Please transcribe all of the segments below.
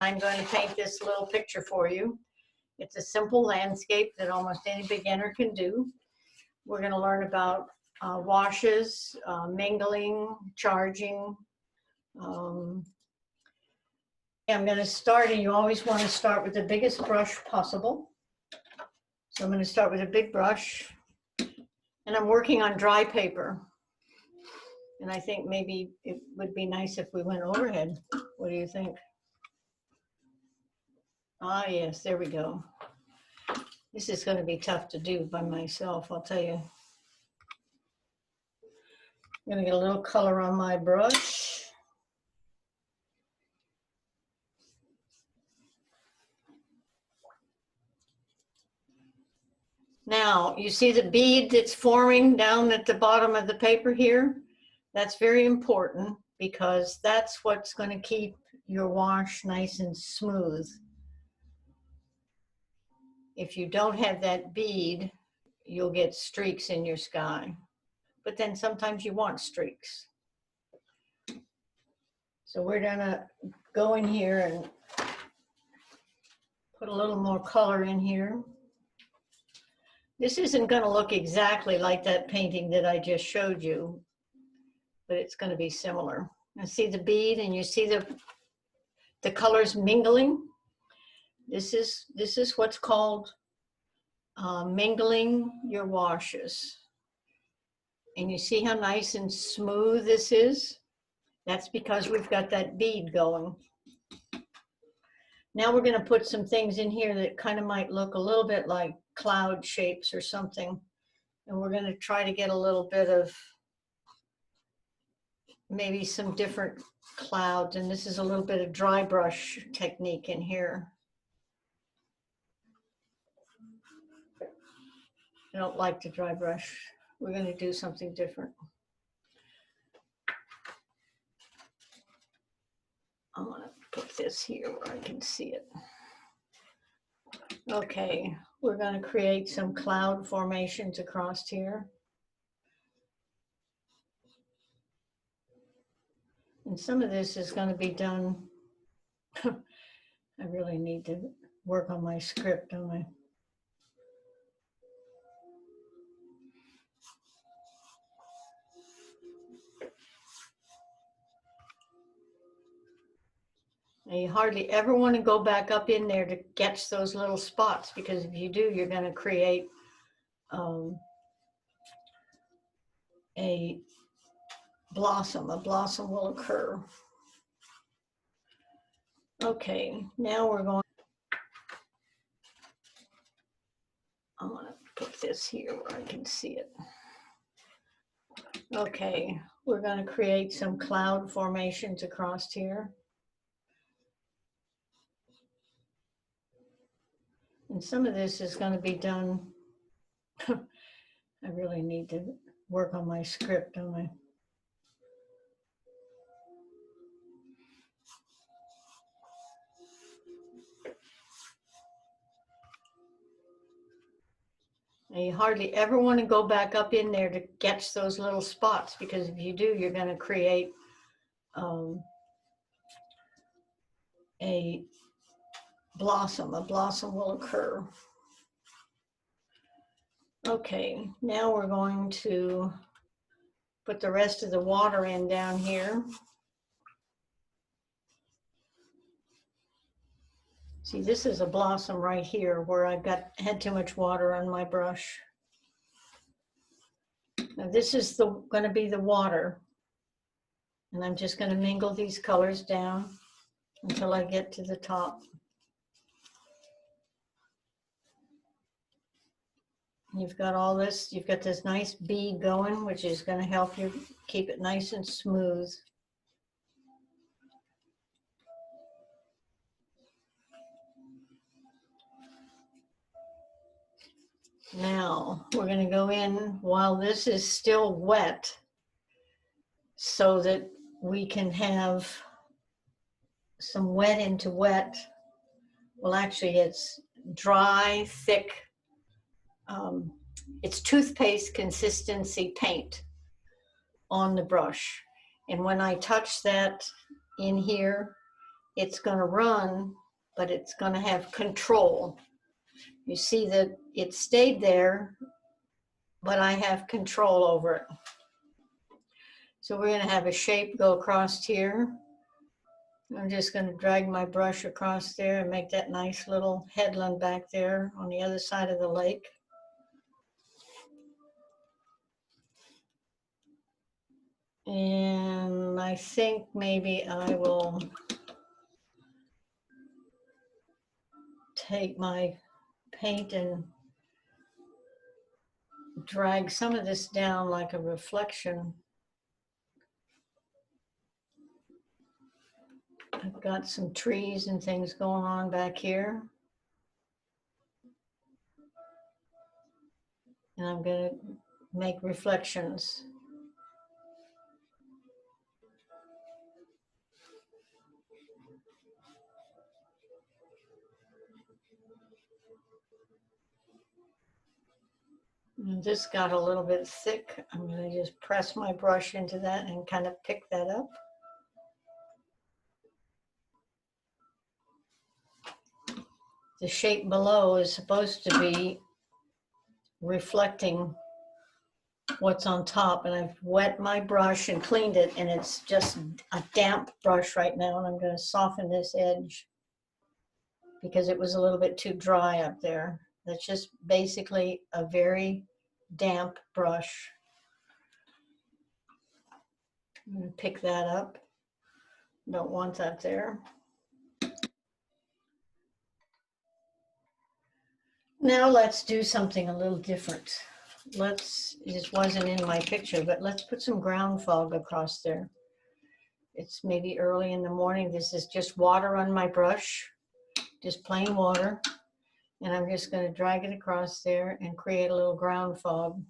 I'm going to paint this little picture for you. It's a simple landscape that almost any beginner can do. We're going to learn about washes, mingling, charging. I'm going to start, and you always want to start with the biggest brush possible. So I'm going to start with a big brush, and I'm working on dry paper. And I think maybe it would be nice if we went overhead. What do you think? Ah, yes, there we go. This is going to be tough to do by myself, I'll tell you. I'm going to get a little color on my brush. Now, you see the bead that's forming down at the bottom of the paper here? That's very important because that's what's going to keep your wash nice and smooth. If you don't have that bead, you'll get streaks in your sky. But then sometimes you want streaks. So we're gonna go in here and put a little more color in here. This isn't gonna look exactly like that painting that I just showed you, but it's gonna be similar. Now see the bead and you see the colors mingling? This is what's called mingling your washes. And you see how nice and smooth this is? That's because we've got that bead going. Now we're going to put some things in here that kind of might look a little bit like cloud shapes or something. And we're going to try to get a little bit of maybe some different clouds. And this is a little bit of dry brush technique in here. I don't like the dry brush. We're going to do something different. I'm going to put this here where I can see it. Okay, we're going to create some cloud formations across here. And some of this is going to be done. I really need to work on my script, don't I? And you hardly ever want to go back up in there to catch those little spots, because if you do, you're going to create a blossom. A blossom will occur. Okay, now we're going. I'm going to put this here where I can see it. Okay, we're going to create some cloud formations across here. And some of this is going to be done. I really need to work on my script, don't I? And you hardly ever want to go back up in there to catch those little spots, because if you do, you're going to create a blossom. A blossom will occur. Okay, now we're going to put the rest of the water in down here. See, this is a blossom right here where I've had too much water on my brush. Now this is going to be the water. And I'm just going to mingle these colors down until I get to the top. You've got all this, you've got this nice bead going, which is going to help you keep it nice and smooth. Now we're going to go in while this is still wet so that we can have some wet into wet. Well, actually it's dry, thick, it's toothpaste consistency paint on the brush. And when I touch that in here, it's going to run, but it's going to have control. You see that it stayed there, but I have control over it. So we're going to have a shape go across here. I'm just going to drag my brush across there and make that nice little headland back there on the other side of the lake. And I think maybe I will take my paint and drag some of this down like a reflection. I've got some trees and things going on back here. And I'm going to make reflections. And this got a little bit thick. I'm going to just press my brush into that and kind of pick that up. The shape below is supposed to be reflecting what's on top, and I've wet my brush and cleaned it, and it's just a damp brush right now, and I'm going to soften this edge because it was a little bit too dry up there. That's just basically a very damp brush. I'm going to pick that up. Don't want that there. Now let's do something a little different. This wasn't in my picture, but let's put some ground fog across there. It's maybe early in the morning. This is just water on my brush, just plain water. And I'm just going to drag it across there and create a little ground fog.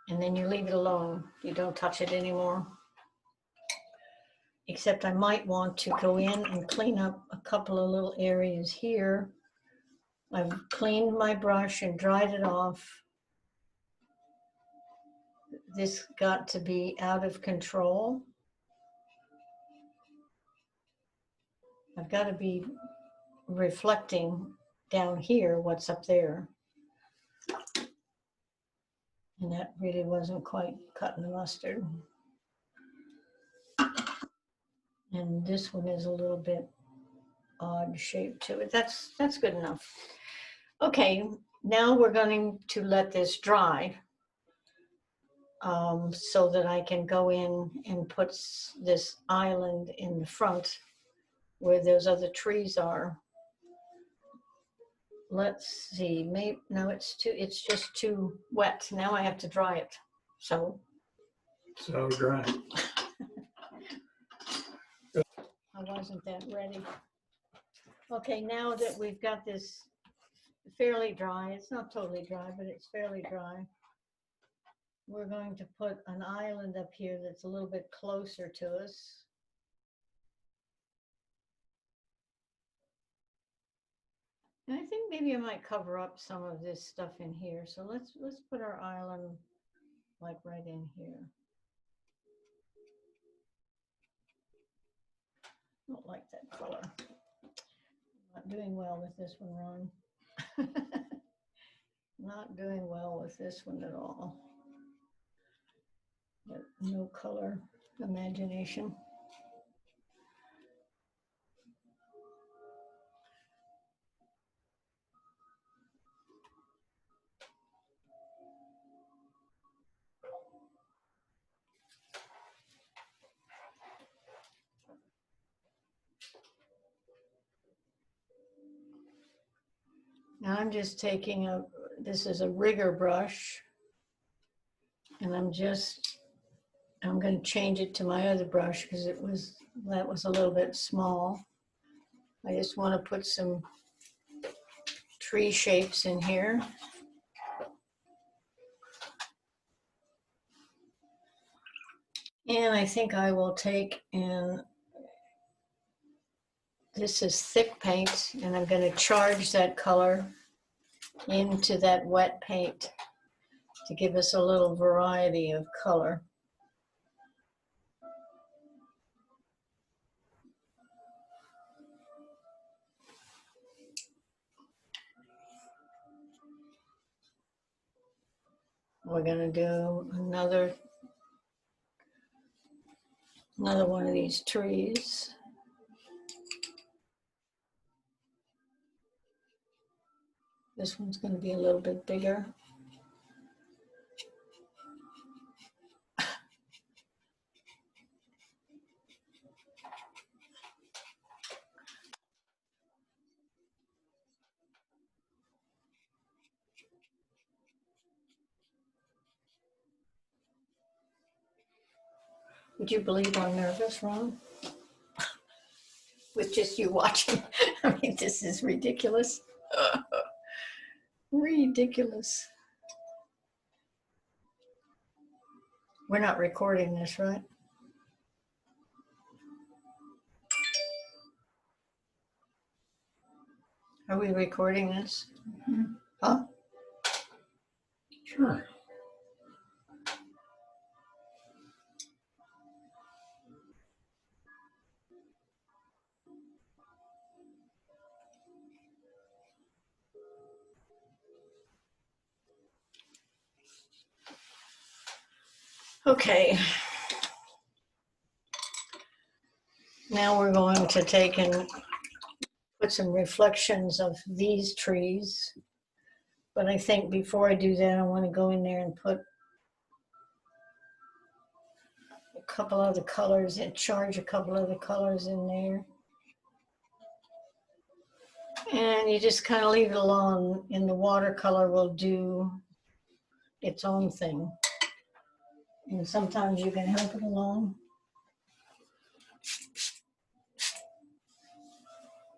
And then you leave it alone. You don't touch it anymore. Except I might want to go in and clean up a couple of little areas here. I've cleaned my brush and dried it off. This got to be out of control. I've got to be reflecting down here what's up there. And that really wasn't quite cutting the mustard. And this one is a little bit odd shape to it. That's good enough. Okay, now we're going to let this dry so that I can go in and put this island in the front where those other trees are. Let's see, maybe, no, it's just too wet. Now I have to dry it. So dry. I wasn't that ready. Okay, now that we've got this fairly dry, it's not totally dry, but it's fairly dry. We're going to put an island up here that's a little bit closer to us. And I think maybe I might cover up some of this stuff in here. So let's put our island like right in here. Don't like that color. Not doing well with this one, Ron. Not doing well with this one at all. But no color imagination. Now I'm just taking this is a rigger brush, and I'm going to change it to my other brush because that was a little bit small. I just want to put some tree shapes in here. And I think I will take this is thick paint, and I'm going to charge that color into that wet paint. to give us a little variety of color. We're going to do another one of these trees. This one's going to be a little bit bigger. Would you believe I'm nervous, Ron? With just you watching. I mean, this is ridiculous. Ridiculous. We're not recording this, right? Are we recording this? Mhm. Huh? Sure. Okay. Now we're going to take and put some reflections of these trees. But I think before I do that, I want to go in there and put a couple of the colors and charge a couple of the colors in there. And you just kind of leave it alone, and the watercolor will do its own thing. And sometimes you can help it along.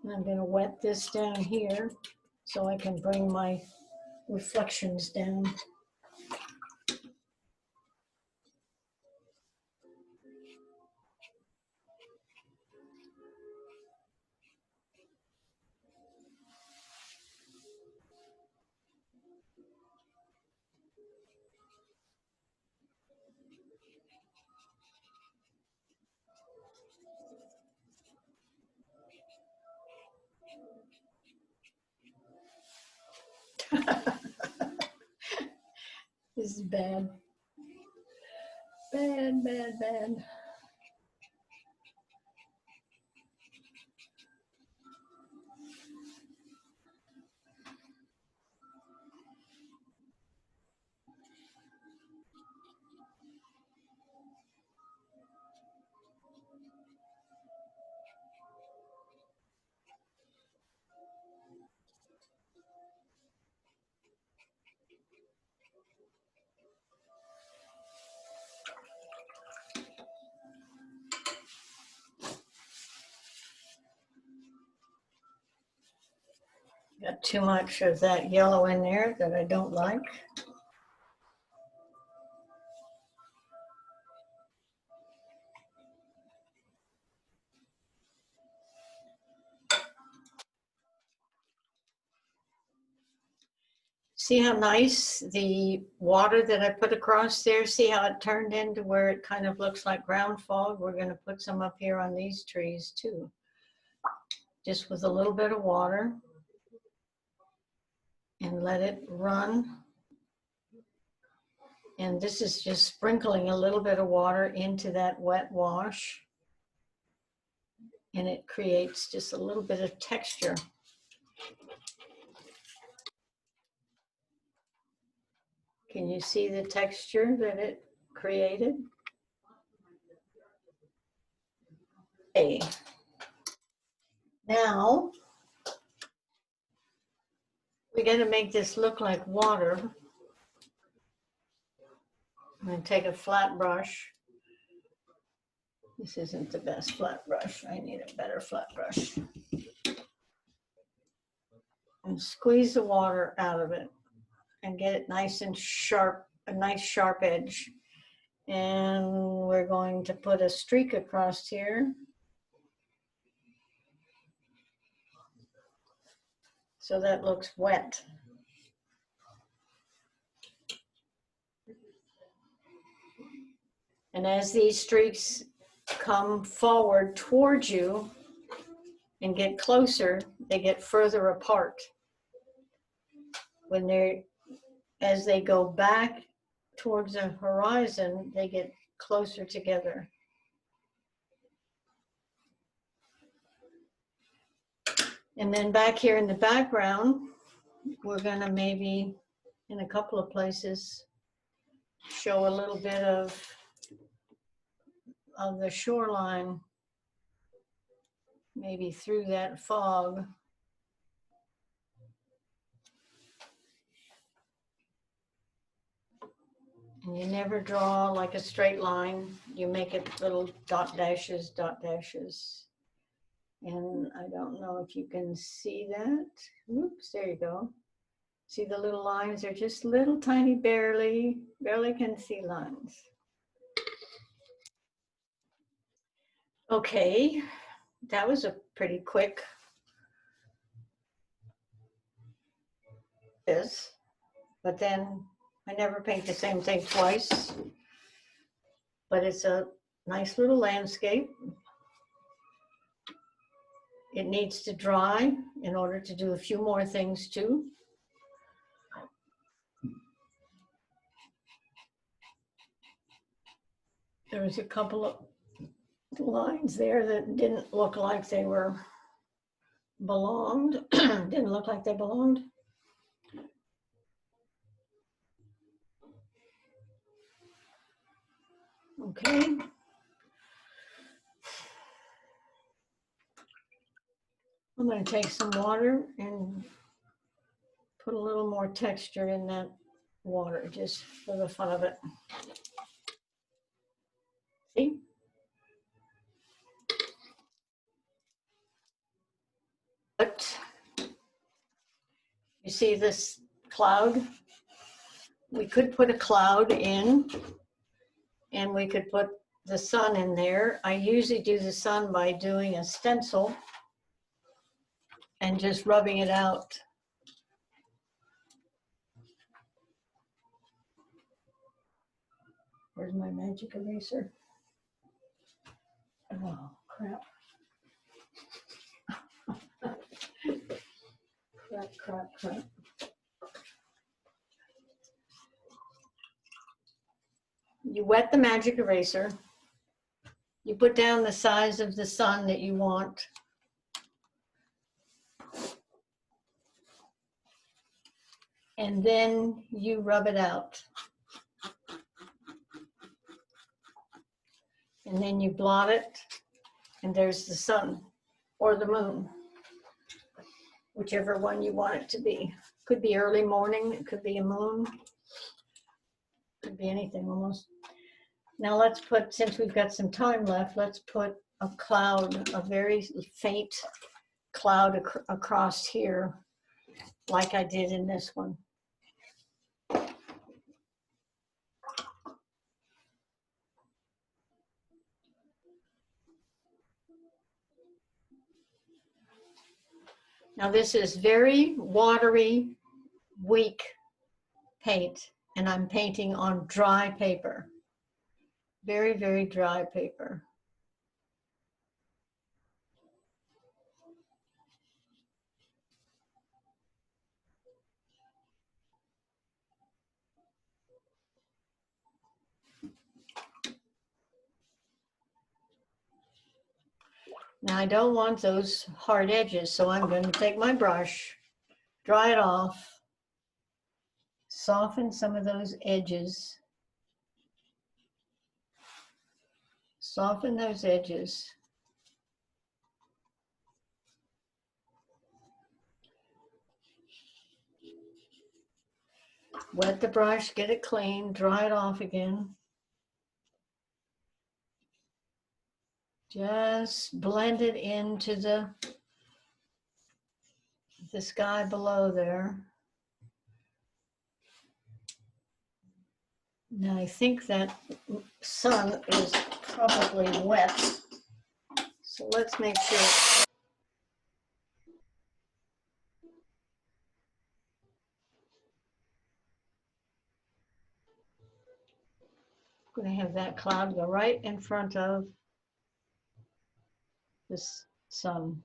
And I'm going to wet this down here so I can bring my reflections down. This is bad. Bad, bad, bad. Got too much of that yellow in there that I don't like. See how nice the water that I put across there, see how it turned into where it kind of looks like ground fog? We're going to put some up here on these trees too. Just with a little bit of water and let it run. And this is just sprinkling a little bit of water into that wet wash. And it creates just a little bit of texture. Can you see the texture that it created? Okay. Now, we're going to make this look like water. I'm going to take a flat brush. This isn't the best flat brush. I need a better flat brush. And squeeze the water out of it and get it nice and sharp, a nice sharp edge. And we're going to put a streak across here. So that looks wet. And as these streaks come forward towards you and get closer, they get further apart. As they go back towards the horizon, they get closer together. And then back here in the background, we're gonna maybe, in a couple of places, show a little bit of the shoreline, maybe through that fog. And you never draw like a straight line. You make it little dot dashes, dot dashes. And I don't know if you can see that. Oops, there you go. See the little lines? They're just little tiny, barely can see lines. Okay, that was a pretty quick. But then I never paint the same thing twice. But it's a nice little landscape. It needs to dry in order to do a few more things too. There was a couple of lines there that didn't look like they were belonged. Didn't look like they belonged. Okay. I'm going to take some water and put a little more texture in that water just for the fun of it. See? But you see this cloud? We could put a cloud in, and we could put the sun in there. I usually do the sun by doing a stencil and just rubbing it out. Where's my magic eraser? Oh, crap. Crap. You wet the magic eraser. You put down the size of the sun that you want. And then you rub it out. And then you blot it, and there's the sun or the moon, whichever one you want it to be. Could be early morning, it could be a moon, could be anything almost. Now let's put, since we've got some time left, let's put a cloud, a very faint cloud across here, like I did in this one. Now this is very watery, weak paint, and I'm painting on dry paper. Very, very dry paper. Now I don't want those hard edges, so I'm going to take my brush, dry it off, soften some of those edges. Soften those edges. Wet the brush, get it clean, dry it off again. Just blend it into the sky below there. Now I think that sun is probably wet, so let's make sure. I'm going to have that cloud go right in front of this sun.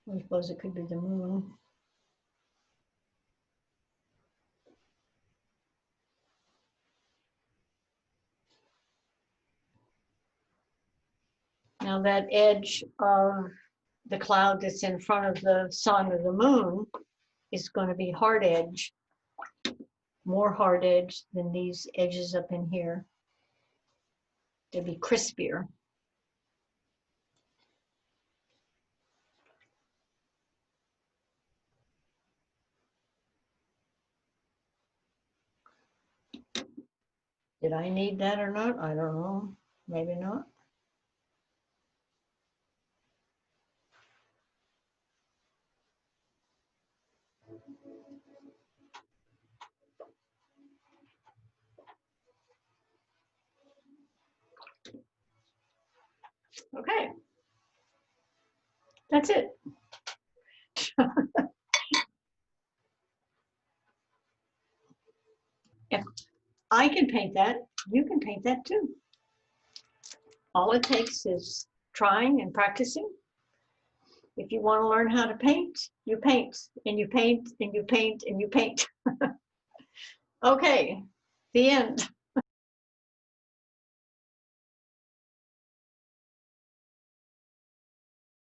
I suppose it could be the moon. Now that edge of the cloud that's in front of the sun or the moon is going to be hard edge, more hard edge than these edges up in here. They'll be crispier. Did I need that or not? I don't know. Maybe not. Okay. That's it. If I can paint that, you can paint that too. All it takes is trying and practicing. If you want to learn how to paint, you paint and you paint and you paint and you paint. Okay, the end.